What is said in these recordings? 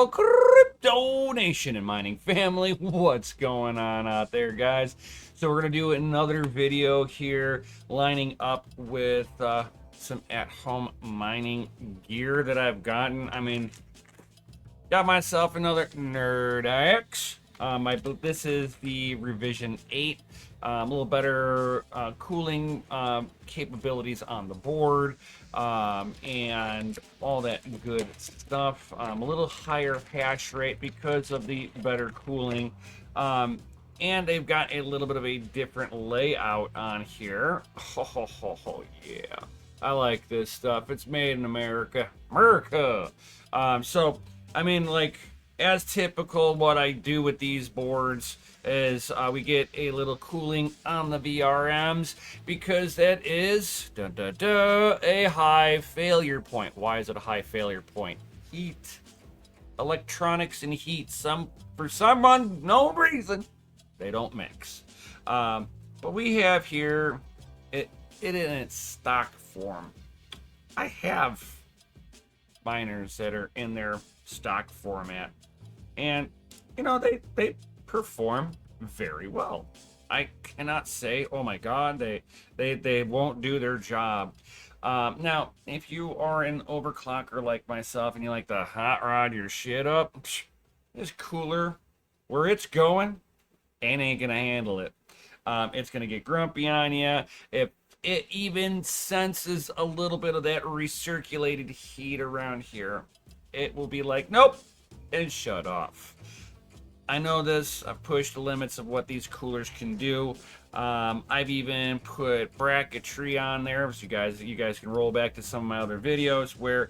fellow crypto nation and mining family. What's going on out there, guys? So we're gonna do another video here, lining up with some at-home mining gear that I've gotten. I mean, got myself another Nerdaxe. This is the revision 8. A little better cooling capabilities on the board, and all that good stuff. A little higher hash rate because of the better cooling. And they've got a little bit of a different layout on here. Oh, yeah. I like this stuff. It's made in America. America! So, I mean, like, as typical, what I do with these boards is we get a little cooling on the VRMs because that is a high failure point. Why is it a high failure point? Heat. Electronics and heat. For some unknown reason, they don't mix. But we have here it in its stock form. I have miners that are in their stock format, and you know, they perform very well. I cannot say, oh my god, they won't do their job. Now, if you are an overclocker like myself and you like to hot rod your shit up, this cooler, where it's going, ain't gonna handle it. It's gonna get grumpy on you. If it even senses a little bit of that recirculated heat around here, it will be like, nope, and shut off. I know this. I've pushed the limits of what these coolers can do. I've even put bracketry on there, so you guys can roll back to some of my other videos where,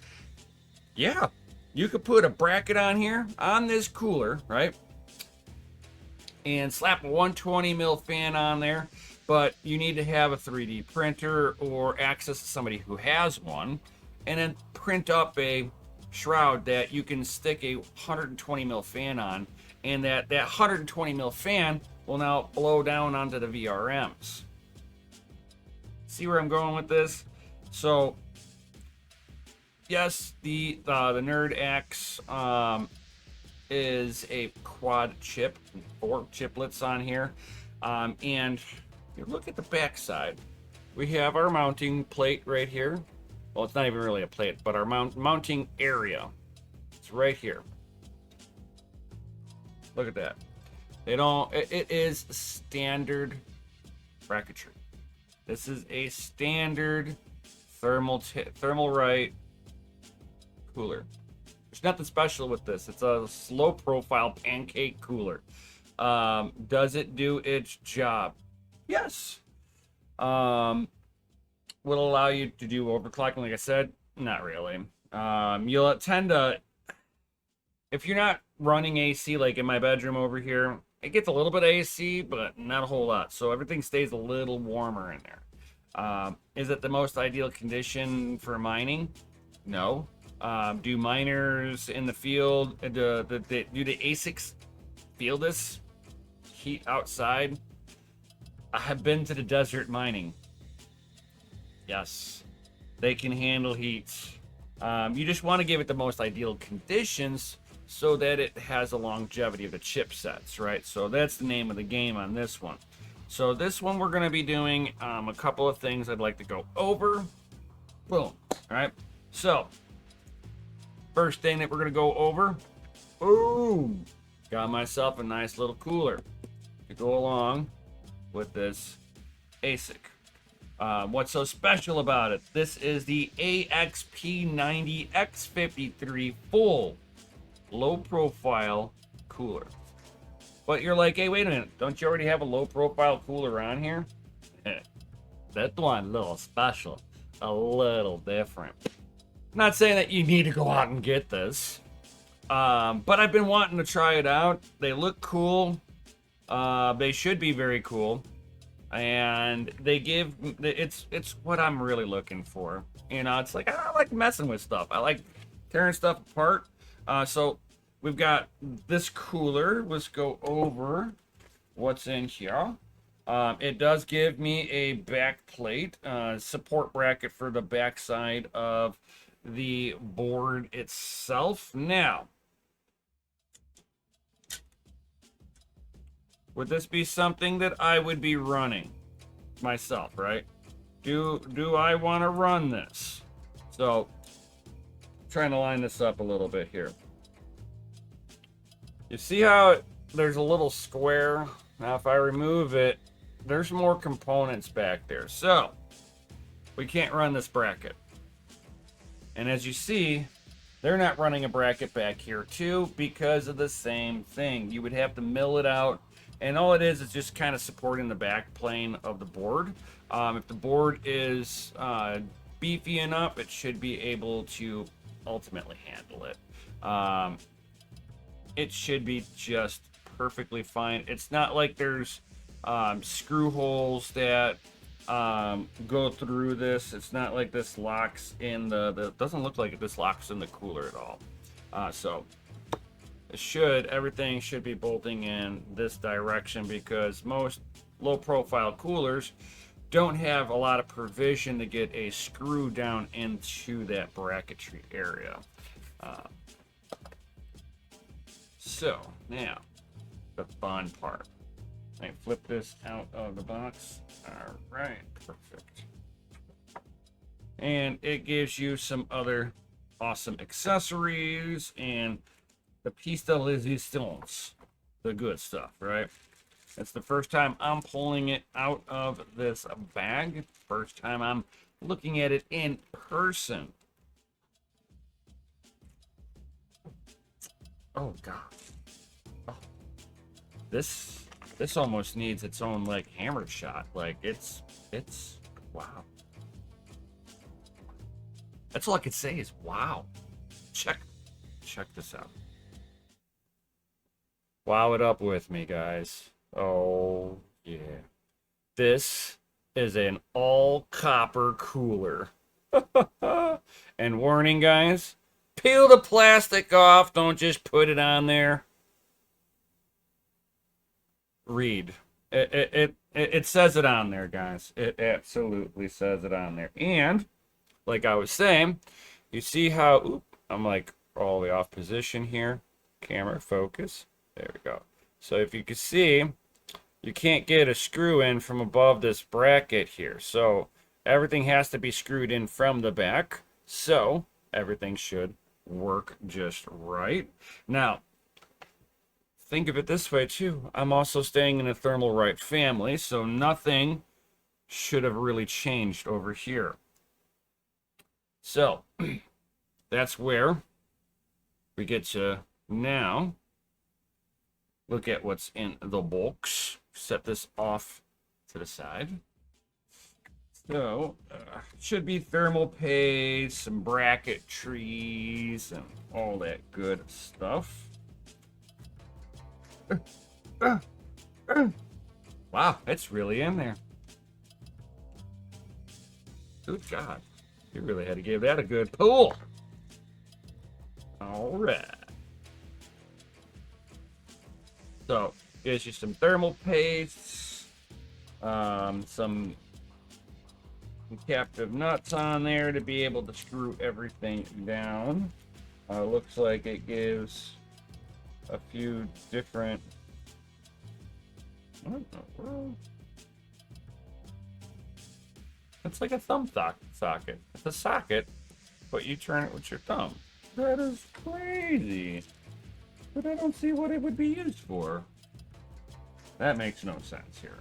yeah, you could put a bracket on here on this cooler, right? And slap a 120 mil fan on there, but you need to have a 3D printer or access to somebody who has one, and then print up a shroud that you can stick a 120 mil fan on, and that 120 mil fan will now blow down onto the VRMs. See where I'm going with this? So yes, the Nerdaxe is a quad chip, 4 chiplets on here, and you look at the back side, we have our mounting plate right here. Well, it's not even really a plate, but our mounting area, it's right here. Look at that. It is standard bracketry. This is a standard Thermalright cooler. There's nothing special with this. It's a slow profile pancake cooler. Does it do its job? Yes. Will allow you to do overclocking, like I said? Not really. You'll tend to, if you're not running AC, like in my bedroom over here, it gets a little bit of AC, but not a whole lot. So everything stays a little warmer in there. Is it the most ideal condition for mining? No. Do miners in the field, do the ASICs feel this heat outside? I have been to the desert mining. Yes, they can handle heat. You just want to give it the most ideal conditions so that it has a longevity of the chipsets, right? So that's the name of the game on this one. So this one we're going to be doing a couple of things I'd like to go over. Boom. All right. So first thing that we're going to go over, boom, got myself a nice little cooler to go along with this ASIC. What's so special about it? This is the AXP90X53 full low profile cooler. But you're like, hey, wait a minute, don't you already have a low profile cooler on here? That one a little special, a little different. Not saying that you need to go out and get this, but I've been wanting to try it out. They look cool. They should be very cool, and they give, it's what I'm really looking for. You know, it's like, I like messing with stuff. I like tearing stuff apart. So we've got this cooler. Let's go over what's in here. It does give me a back plate, support bracket for the back side of the board itself. Now, would this be something that I would be running myself, right? Do I want to run this? So, trying to line this up a little bit here. You see how there's a little square? Now, if I remove it, there's more components back there. So, we can't run this bracket. And as you see, they're not running a bracket back here too because of the same thing. You would have to mill it out, and all it is just kind of supporting the back plane of the board. If the board is beefy enough, it should be able to ultimately handle it. It should be just perfectly fine. It's not like there's screw holes that go through this. It's not like this locks in the doesn't look like this locks in the cooler at all. So everything should be bolting in this direction because most low profile coolers don't have a lot of provision to get a screw down into that bracketry area. So now the fun part. I flip this out of the box. All right, perfect. And it gives you some other awesome accessories and the piece de resistance, the good stuff, right? It's the first time I'm pulling it out of this bag. First time I'm looking at it in person. Oh God. Oh. This almost needs its own like hammer shot. Like it's wow. That's all I could say is wow. Check this out. Wow it up with me, guys. Oh yeah. This is an all copper cooler. And warning, guys, peel the plastic off, don't just put it on there. Read. It says it on there, guys. It absolutely says it on there. And like I was saying, you see how I'm like all the way off position here. Camera focus. There we go. So if you can see, you can't get a screw in from above this bracket here. So everything has to be screwed in from the back. So everything should work just right. Now, think of it this way too. I'm also staying in a thermal right family, so nothing should have really changed over here. So that's where we get to now look at what's in the box. Set this off to the side. So should be thermal paste, some bracket trees, and all that good stuff. Wow, it's really in there. Good God. You really had to give that a good pull. All right. So, gives you some thermal paste, some captive nuts on there to be able to screw everything down. Looks like it gives a few different. What in the world? It's like a thumb socket. It's a socket, but you turn it with your thumb. That is crazy. But I don't see what it would be used for. That makes no sense here.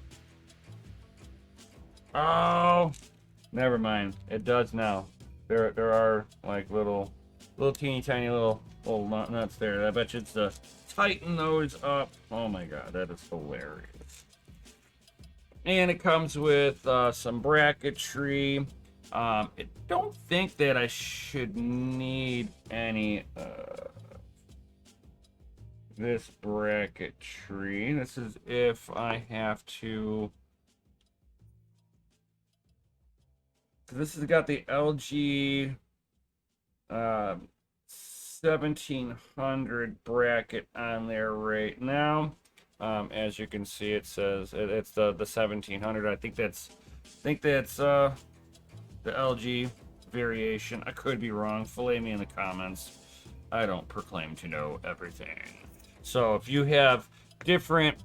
Oh, never mind. It does now. There are like little teeny tiny little nuts there. I bet you it's to tighten those up. Oh my God, that is hilarious. And it comes with some bracketry. I don't think that I should need any this bracketry. This is if I have to. This has got the LG 1700 bracket on there right now. As you can see, it says it's the 1700. I think that's the LG variation. I could be wrong. Fillet me in the comments. I don't proclaim to know everything. So if you have different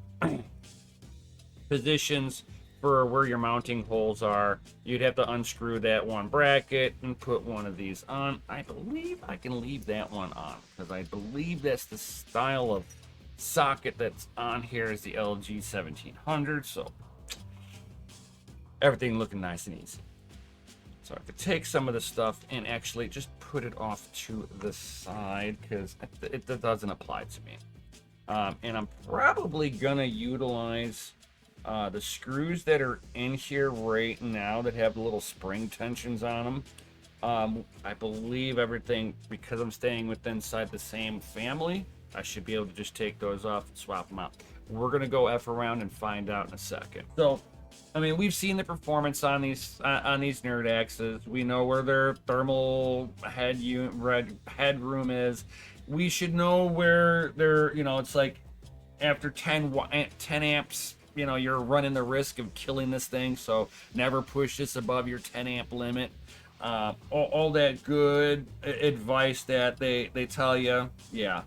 positions for where your mounting holes are. You'd have to unscrew that one bracket and put one of these on. I believe I can leave that one on because I believe that's the style of socket that's on here is the LG 1700. So everything looking nice and easy. So I could take some of the stuff and actually just put it off to the side because it doesn't apply to me. And I'm probably gonna utilize the screws that are in here right now that have the little spring tensions on them. I believe everything, because I'm staying within inside the same family, I should be able to just take those off and swap them out. We're gonna go F around and find out in a second. So, I mean, we've seen the performance on these Nerdaxes. We know where their thermal headroom is. We should know where they're, it's like after 10 amps, you're running the risk of killing this thing. So never push this above your 10 amp limit. All that good advice that they tell you. Yeah.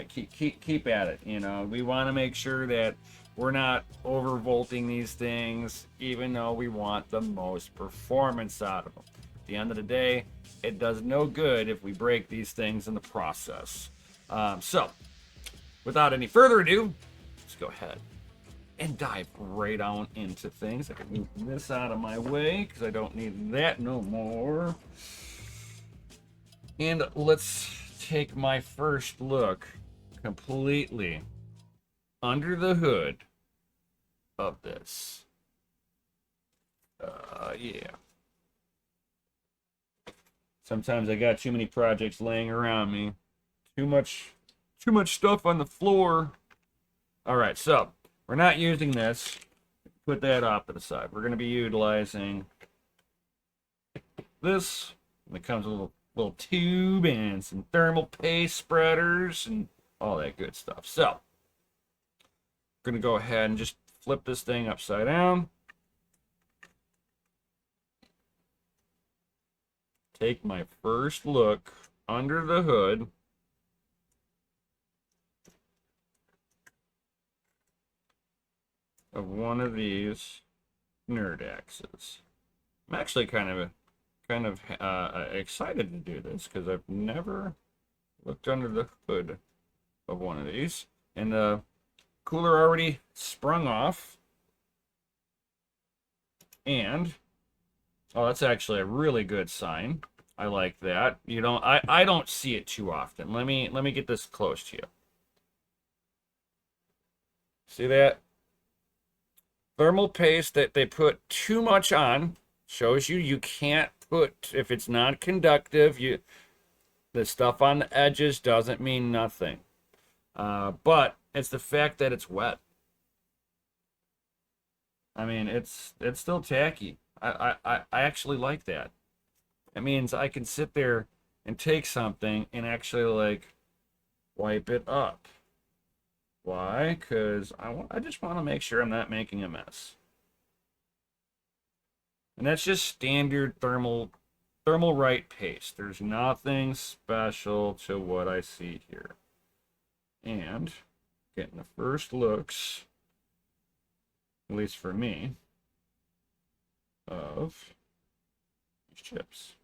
Keep at it. We want to make sure that we're not overvolting these things, even though we want the most performance out of them. At the end of the day, it does no good if we break these things in the process. So, without any further ado, let's go ahead and dive right on into things. I can move this out of my way because I don't need that no more. And let's take my first look completely under the hood of this. Yeah. Sometimes I got too many projects laying around me. Too much stuff on the floor. All right, so we're not using this. Put that off to the side. We're going to be utilizing this. It comes with a little tube and some thermal paste spreaders and all that good stuff. So, I'm going to go ahead and just flip this thing upside down. Take my first look under the hood. Of one of these Nerdaxes. I'm actually kind of excited to do this because I've never looked under the hood of one of these. And the cooler already sprung off. And oh, that's actually a really good sign. I like that. I don't see it too often. Let me get this close to you. See that? Thermal paste that they put too much on shows you can't put, if it's non-conductive, the stuff on the edges doesn't mean nothing. But it's the fact that it's wet. I mean, it's still tacky. I actually like that. It means I can sit there and take something and actually like wipe it up. Why? Because I just want to make sure I'm not making a mess. And that's just standard thermal right paste. There's nothing special to what I see here. And getting the first looks, at least for me, of these chips.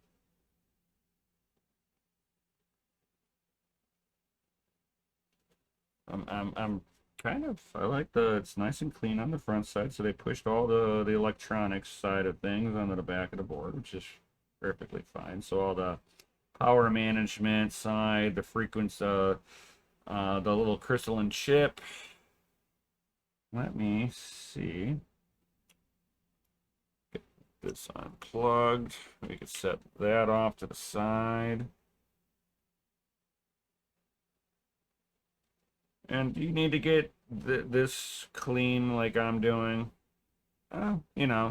I'm kind of, I like it's nice and clean on the front side, so they pushed all the electronics side of things onto the back of the board, which is perfectly fine. So all the power management side, the frequency, the little crystalline chip. Let me see. Get this unplugged. We can set that off to the side. And you need to get this clean like I'm doing. To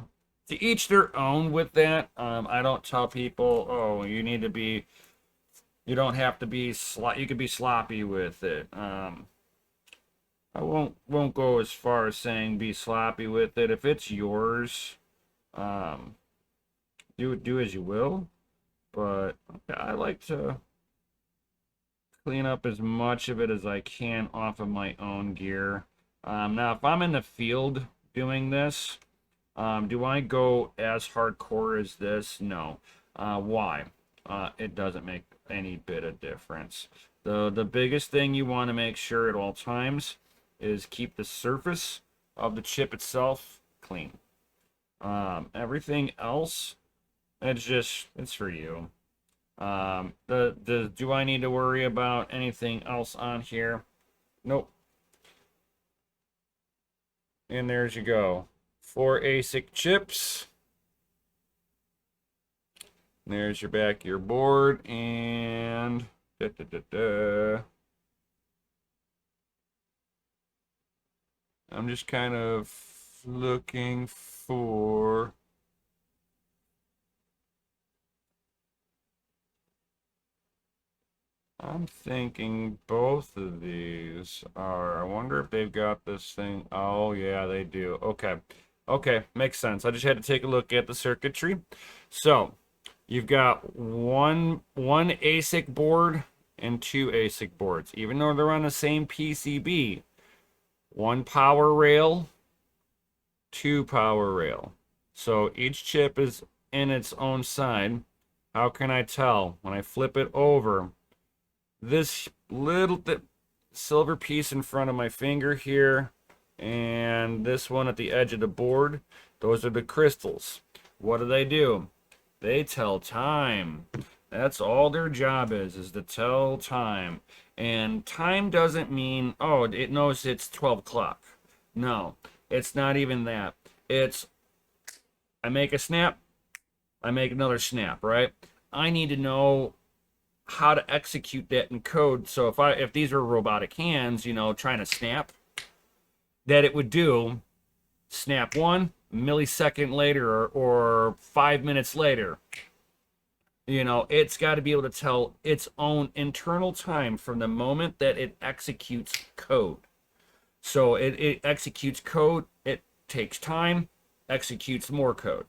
each their own with that. I don't tell people, oh, you don't have to be you could be sloppy with it. I won't go as far as saying be sloppy with it. If it's yours, do as you will. But I like to clean up as much of it as I can off of my own gear. Now, if I'm in the field doing this, do I go as hardcore as this? No. Why? It doesn't make any bit of difference. The biggest thing you want to make sure at all times is keep the surface of the chip itself clean. Everything else, it's for you. Do I need to worry about anything else on here? Nope. And there's you go. 4 ASIC chips. There's your back of your board, and I'm just kind of looking for. I'm thinking both of these are. I wonder if they've got this thing. Oh, yeah, they do. Okay. Okay, makes sense. I just had to take a look at the circuitry. So, you've got one ASIC board and 2 ASIC boards. Even though they're on the same PCB, 1 power rail, 2 power rail. So each chip is in its own side. How can I tell? When I flip it over, this little silver piece in front of my finger here, and this one at the edge of the board, those are the crystals. What do? They tell time. That's all their job is to tell time. And time doesn't mean, oh, it knows it's 12 o'clock. No, it's not even that. It's, I make a snap, I make another snap, right? I need to know how to execute that in code. So if these were robotic hands, trying to snap, that it would do snap 1 millisecond later or 5 minutes later. It's got to be able to tell its own internal time from the moment that it executes code. So it executes code, it takes time, executes more code.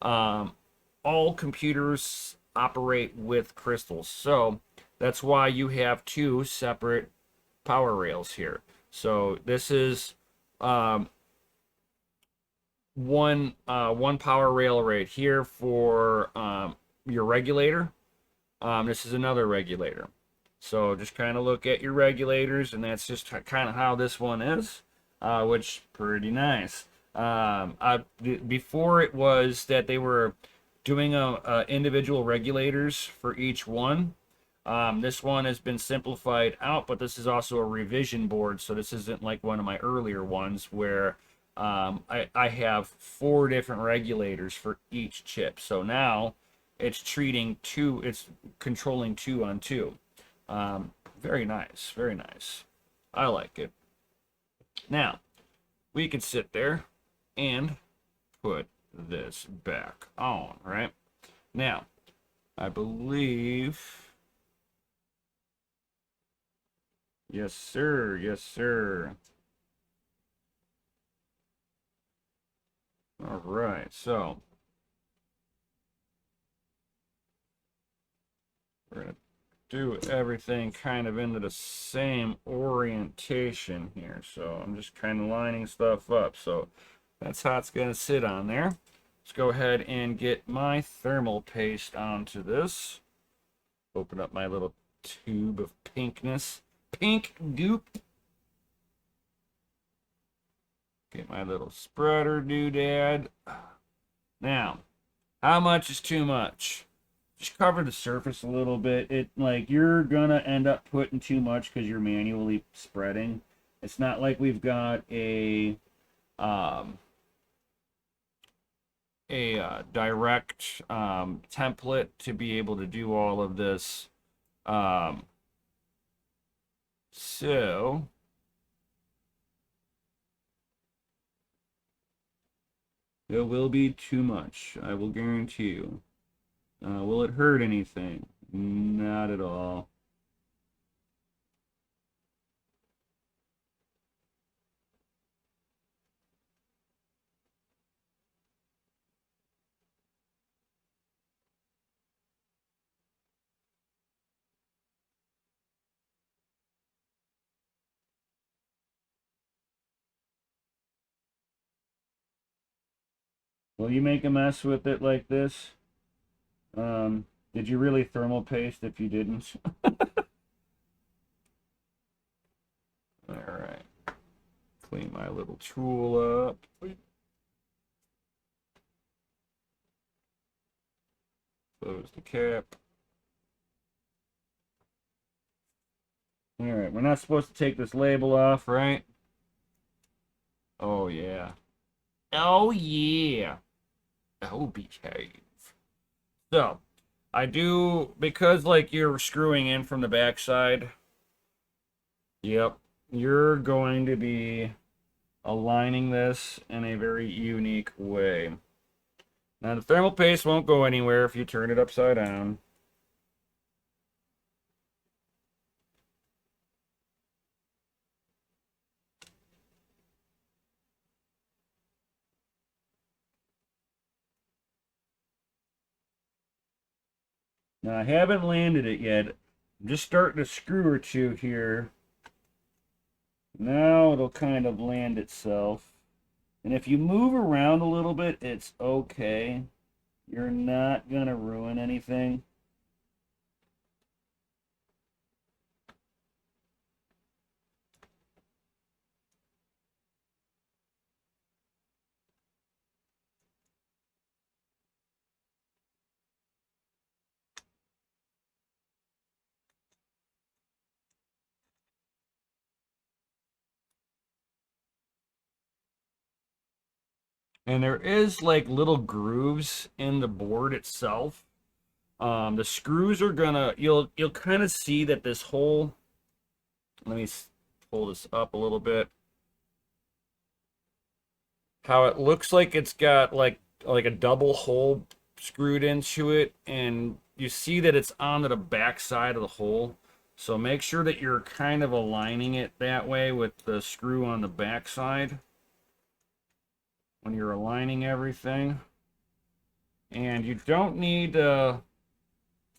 All computers operate with crystals. So that's why you have 2 separate power rails here. So this is one power rail right here for your regulator. This is another regulator. So just kind of look at your regulators, and that's just kind of how this one is, which pretty nice. Before it was that they were doing individual regulators for each one. This one has been simplified out, but this is also a revision board, so this isn't like one of my earlier ones where I have 4 different regulators for each chip. So now it's it's controlling 2 on 2. Very nice, very nice. I like it. Now, we could sit there and put this back on, right? Now, I believe... Yes, sir. Yes, sir. All right, so we're going to do everything kind of into the same orientation here. So I'm just kind of lining stuff up. So that's how it's going to sit on there. Let's go ahead and get my thermal paste onto this. Open up my little tube of pinkness. Pink goop. Get my little spreader doodad. Now, how much is too much? Just cover the surface a little bit. You're gonna end up putting too much because you're manually spreading. It's not like we've got a direct template to be able to do all of this. So it will be too much, I will guarantee you. Will it hurt anything? Not at all. Will you make a mess with it like this? Did you really thermal paste if you didn't? All right. Clean my little tool up. Close the cap. All right, we're not supposed to take this label off, right? Oh, yeah. Oh, yeah. Oh, behave. So, I do, because like you're screwing in from the backside, yep, you're going to be aligning this in a very unique way. Now, the thermal paste won't go anywhere if you turn it upside down. Now, I haven't landed it yet. I'm just starting a screw or two here. Now it'll kind of land itself. And if you move around a little bit, it's okay. You're not going to ruin anything. And there is like little grooves in the board itself. The screws are gonna, you'll kind of see that this hole, let me pull this up a little bit. How it looks like it's got like a double hole screwed into it, and you see that it's onto the back side of the hole. So make sure that you're kind of aligning it that way with the screw on the back side when you're aligning everything. And you don't need to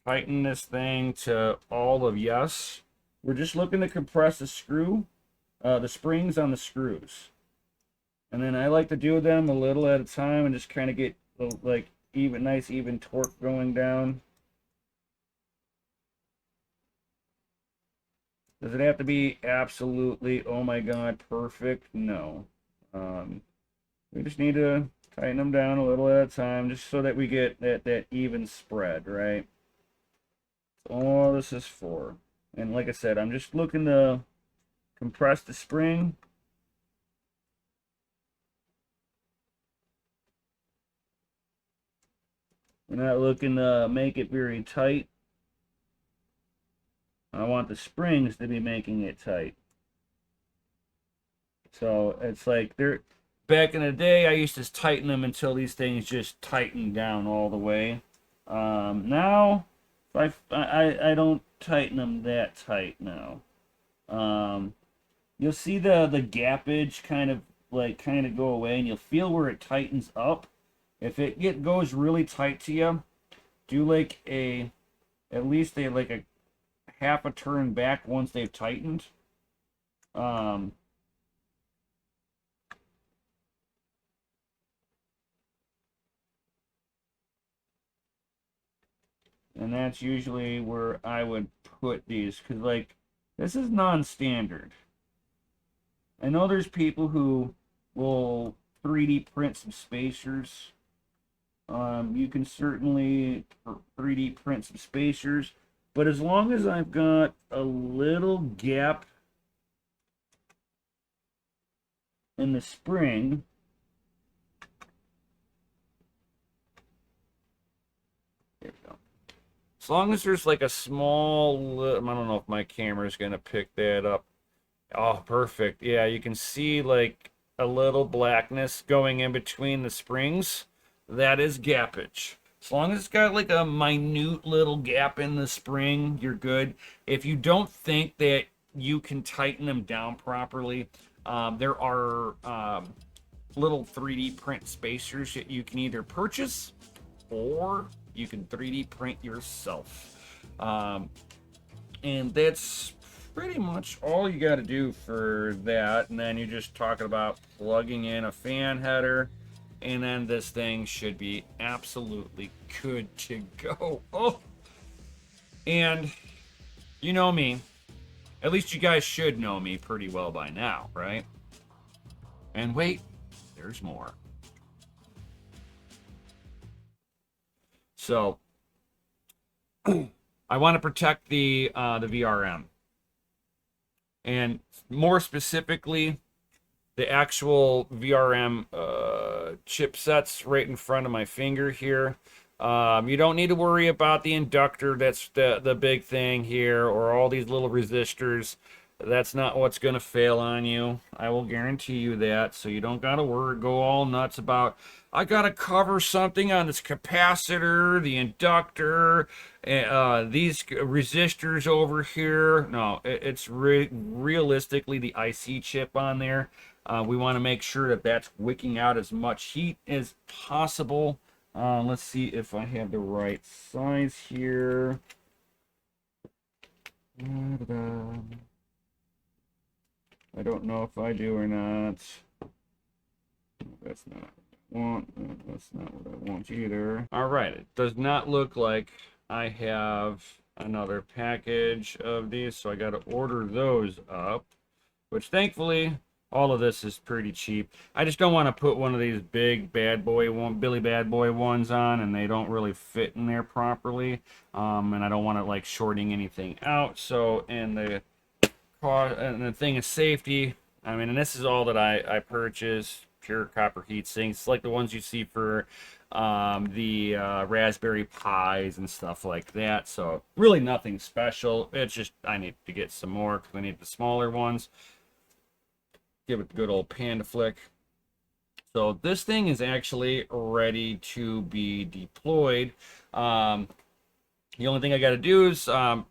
tighten this thing to all of yes. We're just looking to compress the the springs on the screws. And then I like to do them a little at a time and just kind of get like nice even torque going down. Does it have to be absolutely, oh my God, perfect? No. We just need to tighten them down a little at a time just so that we get that even spread, right? That's all this is for. And like I said, I'm just looking to compress the spring. We're not looking to make it very tight. I want the springs to be making it tight. So it's like they're back in the day, I used to tighten them until these things just tighten down all the way. Now, I don't tighten them that tight now. You'll see the gappage kind of go away, and you'll feel where it tightens up. If it goes really tight to you, do like at least a half a turn back once they've tightened. Um, and that's usually where I would put these, because like this is non-standard. I know there's people who will 3D print some spacers. You can certainly 3D print some spacers, but as long as I've got a little gap in the spring, there we go. As long as there's like a small, I don't know if my camera is gonna pick that up. Oh, perfect. Yeah, you can see like a little blackness going in between the springs. That is gappage. As long as it's got like a minute little gap in the spring, you're good. If you don't think that you can tighten them down properly, there are little 3D print spacers that you can either purchase or you can 3D print yourself. And that's pretty much all you got to do for that. And then you're just talking about plugging in a fan header and then this thing should be absolutely good to go. Oh, and you know me. At least you guys should know me pretty well by now, right? And wait, there's more. So I want to protect the VRM, and more specifically, the actual VRM chipsets right in front of my finger here. You don't need to worry about the inductor. That's the big thing here, or all these little resistors. That's not what's going to fail on you. I will guarantee you that. So you don't got to worry, go all nuts about, I got to cover something on this capacitor, the inductor, these resistors over here. No, it's realistically the IC chip on there. We want to make sure that that's wicking out as much heat as possible. Let's see if I have the right size here. I don't know if I do or not. That's not what I want. That's not what I want either. All right, it does not look like I have another package of these, so I got to order those up, which thankfully all of this is pretty cheap. I just don't want to put one of these big Billy Bad Boy ones on, and they don't really fit in there properly. And I don't want to like shorting anything out. So, and the thing is safety. I mean, and this is all that I purchased. Pure copper heat sinks. It's like the ones you see for the Raspberry Pis and stuff like that. So really nothing special. It's just I need to get some more because I need the smaller ones. Give it the good old panda flick. So this thing is actually ready to be deployed. The only thing I got to do is I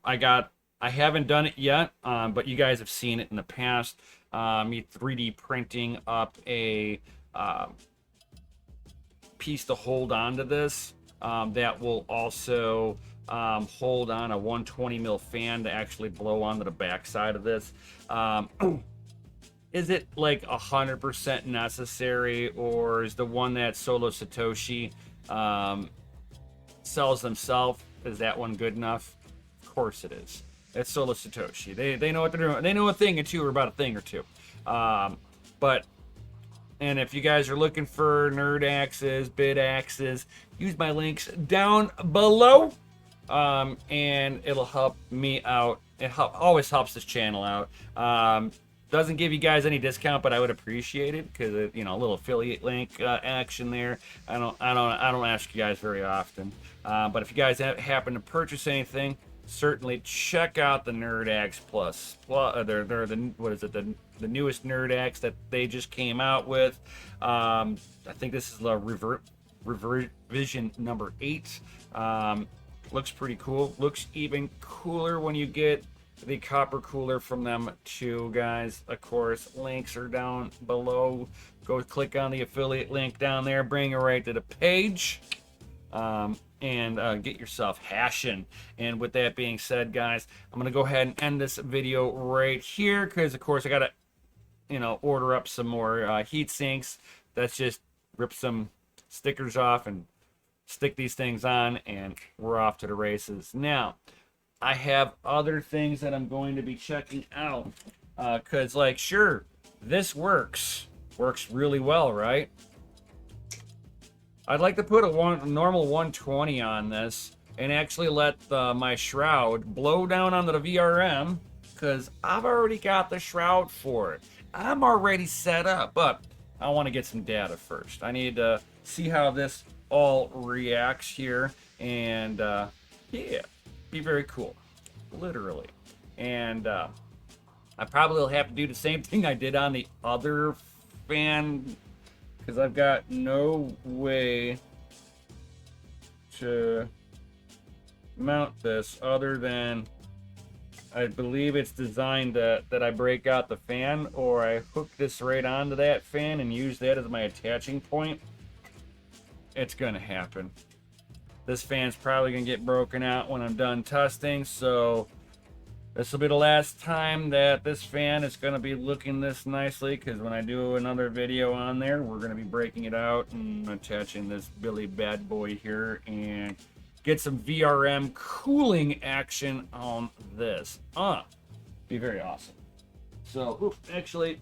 haven't done it yet, but you guys have seen it in the past. Me 3D printing up a piece to hold onto this that will also hold on a 120 mil fan to actually blow onto the back side of this. Is it like 100% necessary, or is the one that Solo Satoshi sells themselves, is that one good enough? Of course it is. It's Solo Satoshi. They know what they're doing. They know a thing or two about a thing or two. And if you guys are looking for Nerdaxes, Bidaxes, use my links down below. And it'll help me out. It always helps this channel out. Doesn't give you guys any discount, but I would appreciate it because a little affiliate link action there. I don't ask you guys very often, but if you guys happen to purchase anything, certainly check out the Nerdaxe Plus. They're the newest Nerdaxe that they just came out with. I think this is the revision number 8. Looks pretty cool. Looks even cooler when you get the copper cooler from them too, guys. Of course, links are down below. Go click on the affiliate link down there, bring you right to the page, and get yourself hashing. And with that being said, guys, I'm gonna go ahead and end this video right here because of course I gotta order up some more heat sinks. That's just rip some stickers off and stick these things on, and we're off to the races. Now I have other things that I'm going to be checking out because, like, sure, this works really well, right? I'd like to put a normal 120 on this and actually let my shroud blow down onto the VRM because I've already got the shroud for it. I'm already set up, but I want to get some data first. I need to see how this all reacts here, and yeah, be very cool, literally. And I probably will have to do the same thing I did on the other fan because I've got no way to mount this other than I believe it's designed that I break out the fan, or I hook this right onto that fan and use that as my attaching point. It's gonna happen. This fan's probably gonna get broken out when I'm done testing, so This will be the last time that this fan is going to be looking this nicely, because when I do another video on there, we're going to be breaking it out and attaching this Billy bad boy here and get some VRM cooling action on this. Be very awesome. So, actually,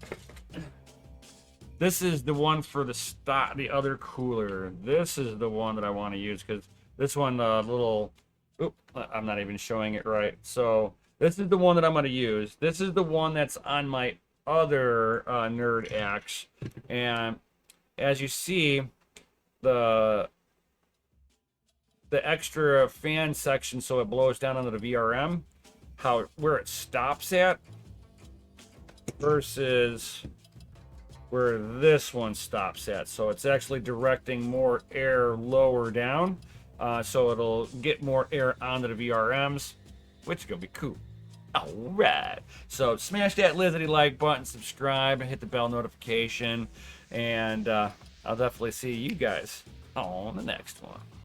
this is the one for the other cooler. This is the one that I want to use, because this one, I'm not even showing it right. So, this is the one that I'm going to use. This is the one that's on my other Nerdaxe. And as you see, the extra fan section, so it blows down onto the VRM, where it stops at versus where this one stops at. So it's actually directing more air lower down. So it'll get more air onto the VRMs, which is going to be cool. Alright, so smash that lizardy like button, subscribe, and hit the bell notification, and I'll definitely see you guys on the next one.